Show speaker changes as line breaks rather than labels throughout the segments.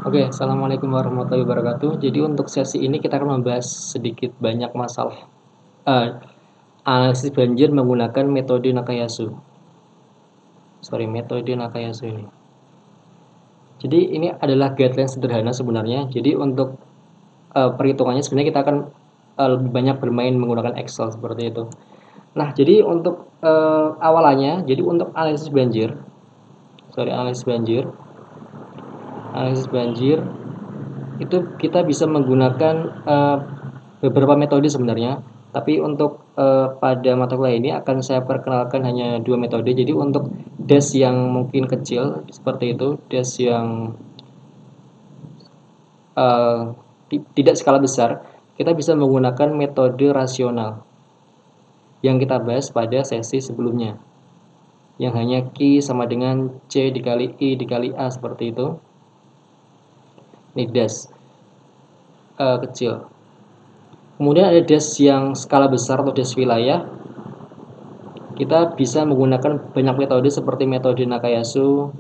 Oke, Assalamualaikum warahmatullahi wabarakatuh. Jadi untuk sesi ini kita akan membahas sedikit banyak masalah eh, analisis banjir menggunakan metode Nakayasu. Metode Nakayasu ini. Jadi ini adalah guideline sederhana sebenarnya. Jadi untuk perhitungannya sebenarnya kita akan lebih banyak bermain menggunakan Excel seperti itu. Nah, jadi untuk awalannya, jadi untuk analisis banjir itu kita bisa menggunakan beberapa metode sebenarnya, tapi untuk pada mata kuliah ini akan saya perkenalkan hanya dua metode. Jadi untuk dash yang mungkin kecil seperti itu, dash yang tidak skala besar, kita bisa menggunakan metode rasional yang kita bahas pada sesi sebelumnya, yang hanya Q sama dengan C dikali I dikali A seperti itu. Ini dash kecil. Kemudian ada dash yang skala besar atau dash wilayah. Kita bisa menggunakan banyak metode seperti metode Nakayasu,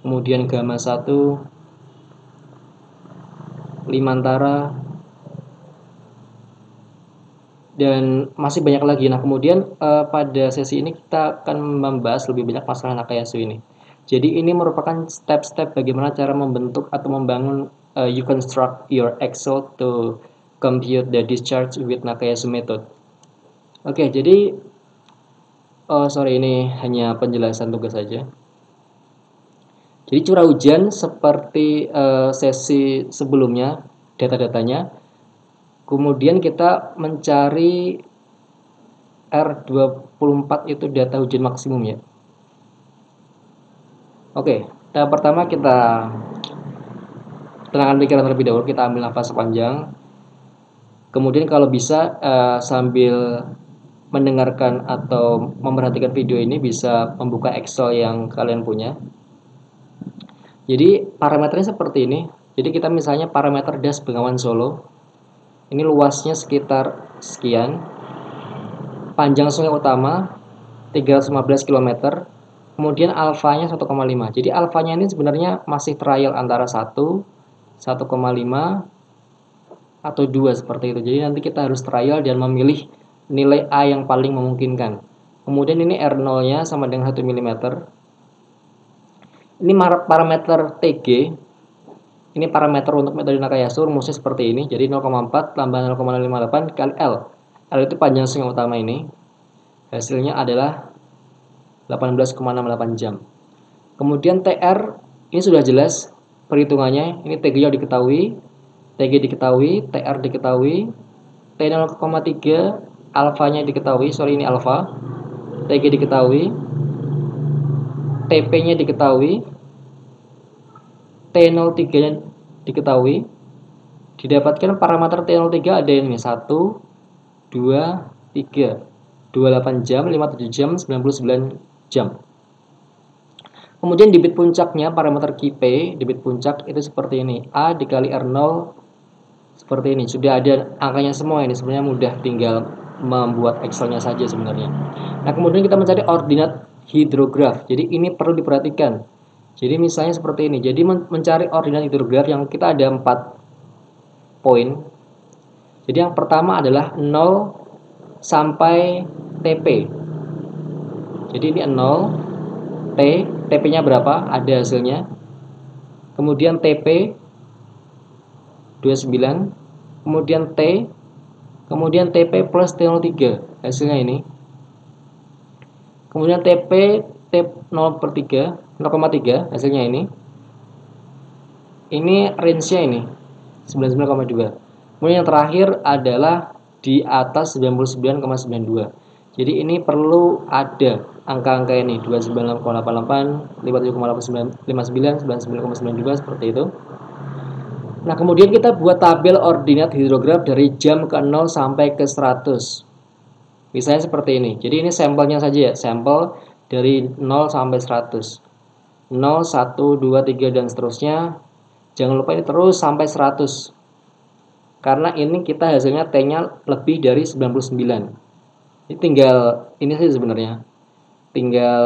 kemudian Gamma 1, Limantara, dan masih banyak lagi. Nah, kemudian pada sesi ini kita akan membahas lebih banyak masalah Nakayasu ini. Jadi ini merupakan step-step bagaimana cara membentuk atau membangun you construct your Excel to compute the discharge with Nakayasu method. Oke, jadi ini hanya penjelasan tugas saja. Jadi curah hujan seperti sesi sebelumnya, data-datanya. Kemudian kita mencari R24 itu data hujan maksimum ya. Oke, tahap pertama kita tenangkan pikiran terlebih dahulu, kita ambil nafas panjang. Kemudian kalau bisa sambil mendengarkan atau memperhatikan video ini bisa membuka Excel yang kalian punya. Jadi parameternya seperti ini. Jadi kita misalnya parameter das Bengawan Solo. Ini luasnya sekitar sekian. Panjang sungai utama 315 km. Kemudian alfanya 1,5. Jadi alfanya ini sebenarnya masih trial antara 1, 1,5 atau 2 seperti itu. Jadi nanti kita harus trial dan memilih nilai A yang paling memungkinkan. Kemudian ini R0-nya sama dengan 1 mm. Ini parameter TG. Ini parameter untuk metode Nakayasu, rumusnya seperti ini. Jadi 0,4 tambah 0,58 kali L. L itu panjang sungai utama ini. Hasilnya adalah 18,68 jam. Kemudian TR ini sudah jelas perhitungannya. Ini TG yang diketahui, TG diketahui, TR diketahui, T0,3 alfanya diketahui, ini alfa. TG diketahui, TP-nya diketahui, T03-nya diketahui. Didapatkan parameter T03 ada ini 1, 2, 3. 28 jam, 57 jam, 99 jam. Kemudian debit puncaknya, parameter KP, debit puncak itu seperti ini. A dikali R0 seperti ini. Sudah ada angkanya semua ini. Sebenarnya mudah, tinggal membuat Excel-nya saja sebenarnya. Nah, kemudian kita mencari ordinat hidrograf. Jadi ini perlu diperhatikan. Jadi misalnya seperti ini. Jadi mencari ordinat hidrograf yang kita ada 4 poin. Jadi yang pertama adalah 0 sampai TP. Jadi ini 0, TP-nya berapa? Ada hasilnya. Kemudian TP 29, kemudian T, kemudian TP plus T03. Hasilnya ini. Kemudian TP T0/3, 0,3 hasilnya ini. Ini range-nya ini 99,2. Kemudian yang terakhir adalah di atas 99,92. Jadi ini perlu ada angka-angka ini 29,88, 57,59, 99,92 seperti itu. Nah, kemudian kita buat tabel ordinat hidrograf dari jam ke 0 sampai ke 100. Misalnya seperti ini. Jadi ini sampelnya saja ya, sampel dari 0 sampai 100. 0, 1, 2, 3 dan seterusnya. Jangan lupa ini terus sampai 100. Karena ini kita hasilnya T-nya lebih dari 99. Ini tinggal ini saja sebenarnya. Tinggal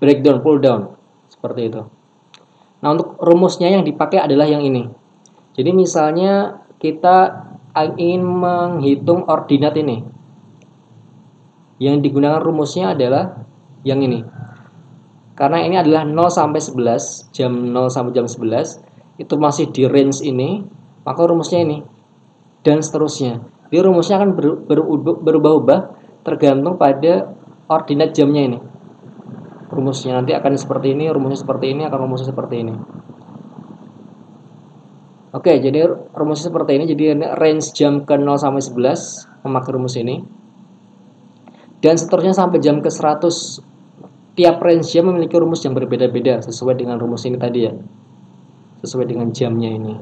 breakdown, pull down. Seperti itu. Nah, untuk rumusnya yang dipakai adalah yang ini. Jadi misalnya kita ingin menghitung ordinat ini. Yang digunakan rumusnya adalah yang ini. Karena ini adalah 0 sampai 11, jam 0 sampai jam 11, itu masih di range ini, maka rumusnya ini. Dan seterusnya. Jadi rumusnya akan berubah-ubah tergantung pada ordinat jamnya ini. Rumusnya nanti akan seperti ini, rumusnya seperti ini, akan rumusnya seperti ini. Oke, jadi rumusnya seperti ini. Jadi range jam ke 0 sampai 11 memakai rumus ini. Dan seterusnya sampai jam ke 100. Tiap range jam memiliki rumus yang berbeda-beda sesuai dengan rumus ini tadi ya. Sesuai dengan jamnya ini.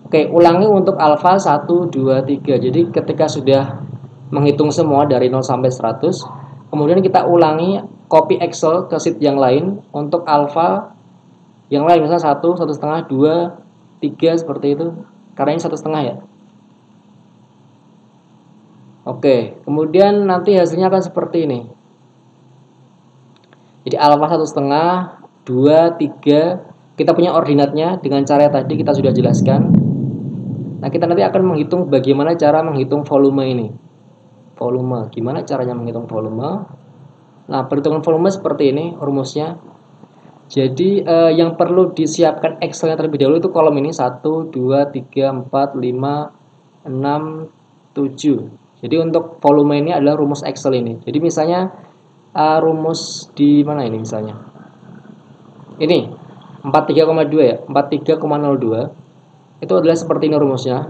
Oke, ulangi untuk alfa 1, 2, 3. Jadi ketika sudah menghitung semua dari 0 sampai 100, kemudian kita ulangi copy Excel ke sheet yang lain untuk alfa yang lain, misalnya 1, 1,5, 2, 3 seperti itu. Karena ini 1,5 ya. Oke, kemudian nanti hasilnya akan seperti ini. Jadi alfa 1,5, 2, 3, kita punya ordinatnya dengan cara tadi kita sudah jelaskan. Nah, kita nanti akan menghitung bagaimana cara menghitung volume ini. Volume, gimana caranya menghitung volume? Nah, perhitungan volume seperti ini rumusnya. Jadi yang perlu disiapkan Excelnya terlebih dahulu itu kolom ini 1, 2, 3, 4, 5, 6, 7. Jadi untuk volume ini adalah rumus Excel ini. Jadi misalnya rumus di mana ini misalnya? Ini 43,2 ya, 43,02. Itu adalah seperti ini rumusnya.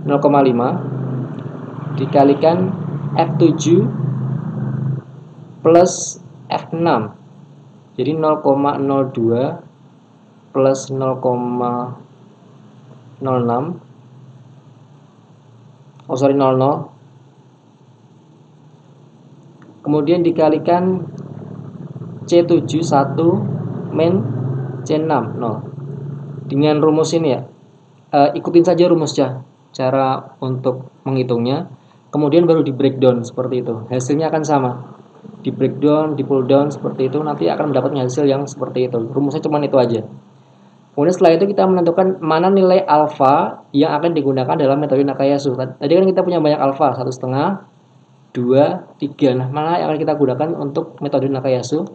0,5 dikalikan F7 plus F6. Jadi 0,02 plus 0,06. Oh sorry, 00. Kemudian dikalikan C7 1 min C6 0. Dengan rumus ini ya. Ikutin saja rumusnya cara untuk menghitungnya. Kemudian baru di breakdown seperti itu. Hasilnya akan sama. Di breakdown, di pull down seperti itu, nanti akan mendapatkan hasil yang seperti itu. Rumusnya cuma itu aja. Kemudian setelah itu kita menentukan mana nilai alfa yang akan digunakan dalam metode Nakayasu. Tadi kan kita punya banyak alfa, 1,5, 2, 3. Nah, mana yang akan kita gunakan untuk metode Nakayasu?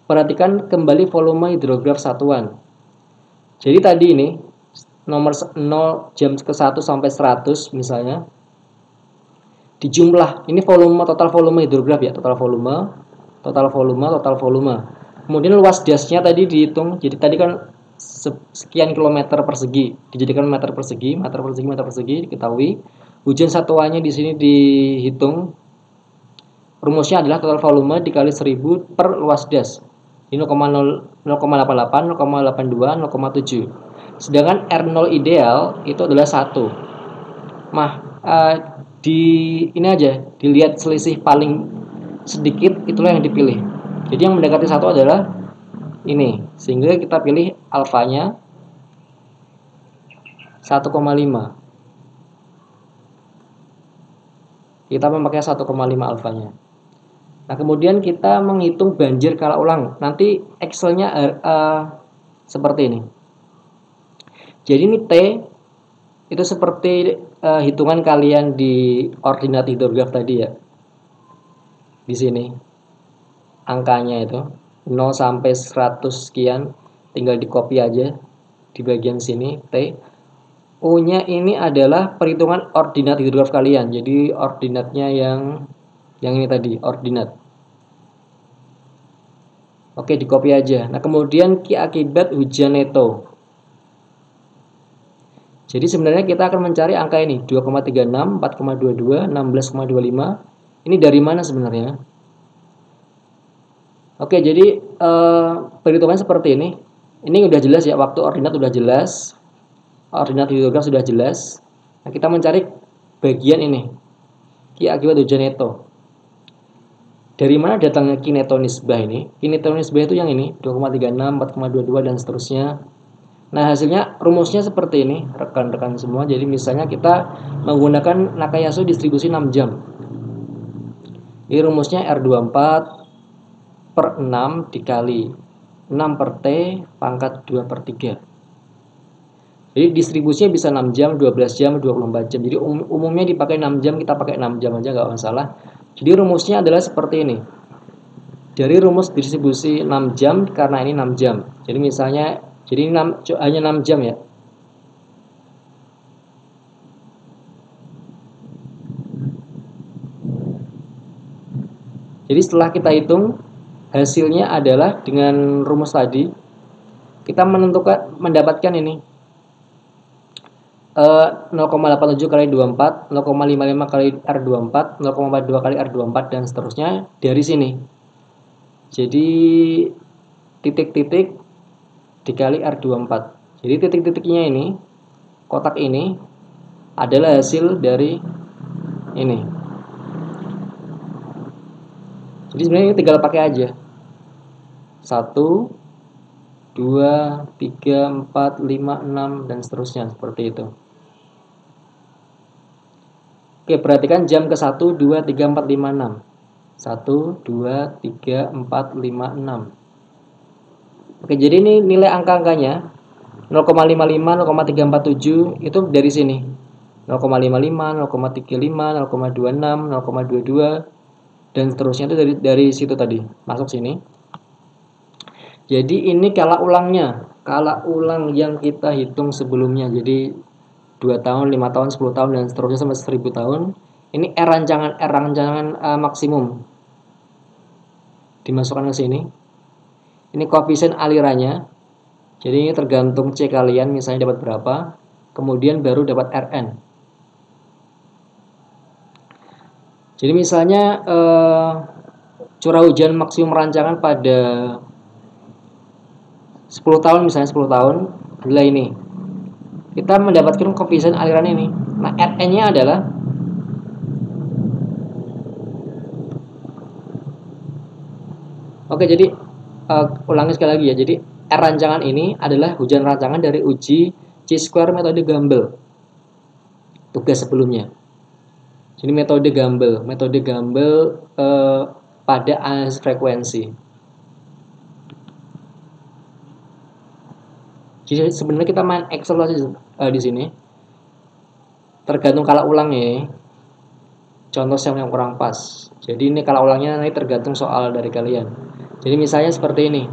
Perhatikan kembali volume hidrograf satuan. Jadi tadi ini nomor 0 jam ke 1 sampai 100 misalnya. Dijumlah, ini volume, total volume hidrograf ya, total volume. Kemudian luas dasnya tadi dihitung, jadi tadi kan sekian kilometer persegi, dijadikan meter persegi, diketahui. Hujan satuannya di sini dihitung. Rumusnya adalah total volume dikali 1000 per luas das. Ini 0,88, 0,82, 0,7. Sedangkan R0 ideal itu adalah 1. Ini aja dilihat selisih paling sedikit itulah yang dipilih. Jadi yang mendekati 1 adalah ini, sehingga kita pilih alfanya 1,5. Kita memakai 1,5 alfanya. Nah, kemudian kita menghitung banjir kala ulang. Nanti Excelnya seperti ini. Jadi ini T itu seperti hitungan kalian di ordinat hidrograf tadi ya. Di sini angkanya itu 0 sampai 100 sekian, tinggal di copy aja di bagian sini T. O-nya ini adalah perhitungan ordinat hidrograf kalian. Jadi ordinatnya yang ini tadi, ordinat. Oke, di copy aja. Nah, kemudian Ki akibat hujan neto. Jadi sebenarnya kita akan mencari angka ini 2,36, 4,22, 16,25. Ini dari mana sebenarnya? Oke, jadi perhitungan seperti ini. Ini udah jelas ya, waktu ordinat udah jelas. Ordinat hidrograf sudah jelas. Nah, kita mencari bagian ini. Ki akibat hujan neto. Dari mana datangnya Ki neto nisbah ini? Ki neto nisbah itu yang ini, 2,36, 4,22 dan seterusnya. Nah, hasilnya rumusnya seperti ini, rekan-rekan semua. Jadi misalnya kita menggunakan Nakayasu distribusi 6 jam. Ini rumusnya R24 per 6 dikali 6 per T pangkat 2 per 3. Jadi distribusinya bisa 6 jam, 12 jam, 24 jam. Jadi umumnya dipakai 6 jam, kita pakai 6 jam aja nggak masalah. Jadi rumusnya adalah seperti ini. Dari rumus distribusi 6 jam karena ini 6 jam. Jadi misalnya jadi hanya 6 jam ya. Jadi setelah kita hitung hasilnya adalah dengan rumus tadi kita mendapatkan ini 0,87 kali 24, 0,55 kali R24, 0,42 kali R24 dan seterusnya dari sini. Jadi titik-titik dikali R24. Jadi titik-titiknya ini, kotak ini adalah hasil dari ini. Jadi sebenarnya tinggal pakai aja. 1, 2, 3, 4, 5, 6 dan seterusnya seperti itu. Oke, perhatikan jam ke 1, 2, 3, 4, 5, 6. 1, 2, 3, 4, 5, 6. Oke, jadi ini nilai angka-angkanya 0,55, 0,347 itu dari sini. 0,55, 0,35, 0,26, 0,22 dan seterusnya itu dari situ tadi. Masuk sini. Jadi ini kala ulangnya, kala ulang yang kita hitung sebelumnya. Jadi 2 tahun, 5 tahun, 10 tahun dan seterusnya sampai 1000 tahun. Ini R rancangan maksimum dimasukkan ke sini. Ini koefisien alirannya. Jadi ini tergantung C kalian misalnya dapat berapa, kemudian baru dapat Rn. Jadi misalnya curah hujan maksimum rancangan pada 10 tahun misalnya 10 tahun adalah ini. Kita mendapatkan koefisien aliran ini. Nah, Rn-nya adalah oke, jadi ulangi sekali lagi ya. Jadi R rancangan ini adalah hujan rancangan dari uji chi-square metode Gumbel. Tugas sebelumnya. Jadi metode Gumbel pada analisis frekuensi. Jadi sebenarnya kita main Excel aja di sini. Tergantung kala ulang ya. Contoh yang kurang pas. Jadi ini kala ulangnya nanti tergantung soal dari kalian. Jadi misalnya seperti ini.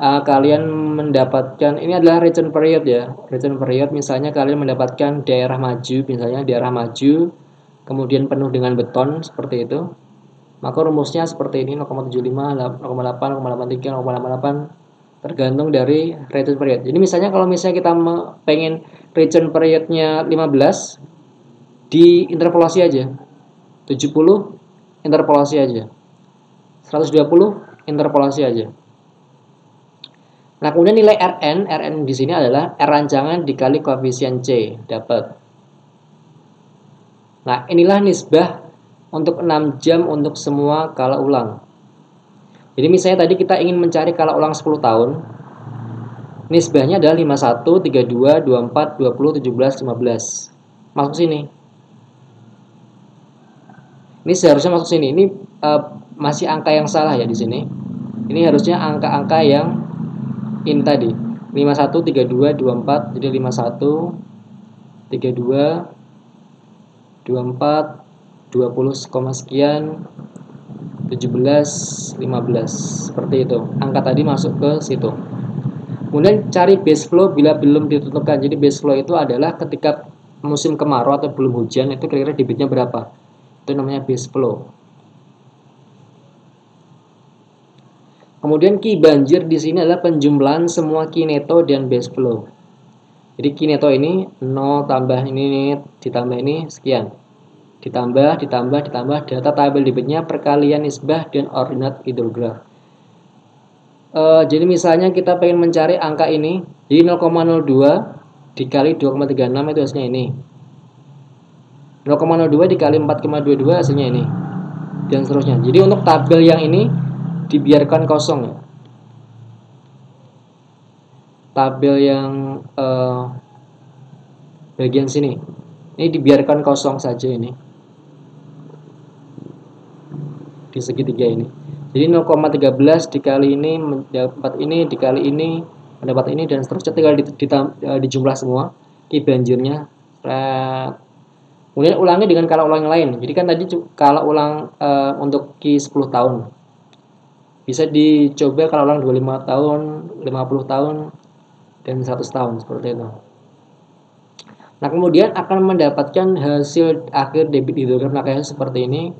Kalian mendapatkan, ini adalah return period ya. Return period misalnya kalian mendapatkan daerah maju, misalnya daerah maju, kemudian penuh dengan beton seperti itu. Maka rumusnya seperti ini 0,75, 0,8, 0,83, 0,88 tergantung dari return period. Jadi misalnya kalau misalnya kita pengen return periodnya 15, diinterpolasi aja. 70 interpolasi aja. 120 interpolasi aja. Nah, kemudian nilai Rn di sini adalah R rancangan dikali koefisien C, dapat. Nah, inilah nisbah untuk 6 jam untuk semua kala ulang. Jadi misalnya tadi kita ingin mencari kala ulang 10 tahun. Nisbahnya adalah 51, 32, 24, 20, 17, 15. Masuk sini. Ini seharusnya masuk sini. Ini masih angka yang salah ya di sini. Ini harusnya angka-angka yang ini tadi 51, 32, 24. Jadi 51, 32, 24, 20, sekian, 17, 15. Seperti itu. Angka tadi masuk ke situ. Kemudian cari base flow bila belum ditentukan. Jadi base flow itu adalah ketika musim kemarau atau belum hujan, itu kira-kira debitnya berapa. Itu namanya base flow. Kemudian key banjir di sini adalah penjumlahan semua kineto dan base flow. Jadi kineto ini 0 tambah ini ditambah ini sekian. Ditambah data tabel debitnya perkalian nisbah dan ordinat hidrograf. Jadi misalnya kita pengen mencari angka ini, jadi 0,02 dikali 2,36 itu hasilnya ini. 0,02 dikali 4,22 hasilnya ini. Dan seterusnya. Jadi untuk tabel yang ini dibiarkan kosong ya. Tabel yang bagian sini ini dibiarkan kosong saja ini di segitiga ini. Jadi 0,13 dikali ini mendapat ini dikali ini mendapat ini dan seterusnya, tinggal dijumlah semua ki banjirnya. Kemudian ulangi dengan kala ulang yang lain. Jadi kan tadi kala ulang untuk ki 10 tahun. Bisa dicoba kalau ulang 25 tahun, 50 tahun, dan 100 tahun, seperti itu. Nah, kemudian akan mendapatkan hasil akhir debit hidrogram nakayasa seperti ini.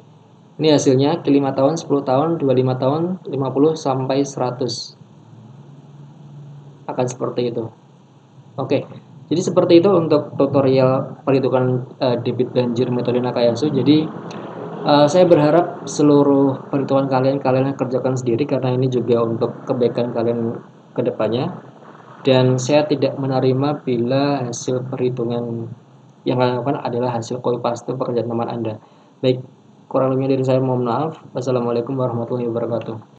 Ini hasilnya, 5 tahun, 10 tahun, 25 tahun, 50, sampai 100. Akan seperti itu. Oke, jadi seperti itu untuk tutorial perhitungan debit banjir metode Nakayasu. Jadi saya berharap seluruh perhitungan kalian kerjakan sendiri, karena ini juga untuk kebaikan kalian ke depannya. Dan saya tidak menerima bila hasil perhitungan yang kalian lakukan adalah hasil copy paste pekerjaan teman Anda. Baik, kurang lebihnya dari saya mohon maaf. Wassalamualaikum warahmatullahi wabarakatuh.